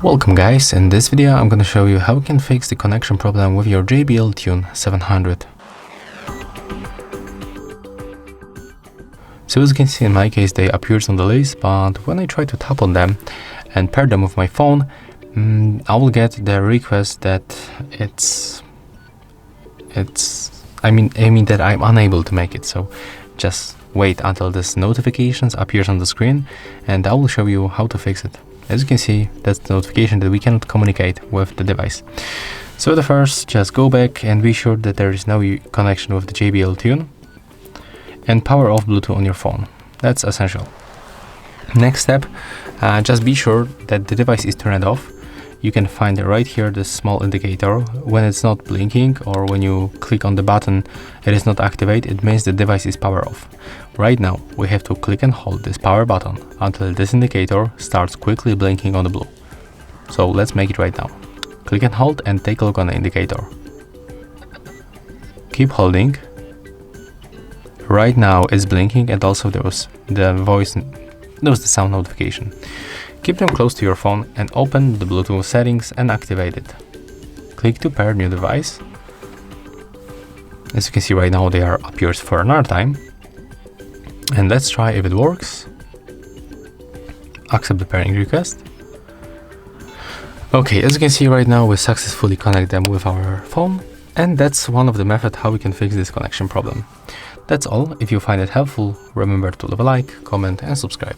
Welcome guys, in this video I'm gonna show you how you can fix the connection problem with your JBL Tune 700. So as you can see, in my case they appeared on the list, but when I try to tap on them and pair them with my phone, I will get the request that I mean that I'm unable to make it. So just wait until this notifications appears on the screen and I will show you how to fix it. As you can see, that's the notification that we cannot communicate with the device. So the first, just go back and be sure that there is no connection with the JBL Tune and power off Bluetooth on your phone. That's essential. Next step, just be sure that the device is turned off. You can find right here this small indicator. When it's not blinking or when you click on the button it is not activated, it means the device is power off. Right now we have to click and hold this power button until this indicator starts quickly blinking on the blue. So let's make it right now. Click and hold and take a look on the indicator. Keep holding. Right now it's blinking and also there was the sound notification. Keep them close to your phone and open the Bluetooth settings and activate it. Click to pair new device. As you can see right now they are appears for another time. And let's try if it works. Accept the pairing request. Okay, as you can see right now we successfully connect them with our phone, and that's one of the methods how we can fix this connection problem. That's all. If you find it helpful, remember to leave a like, comment and subscribe.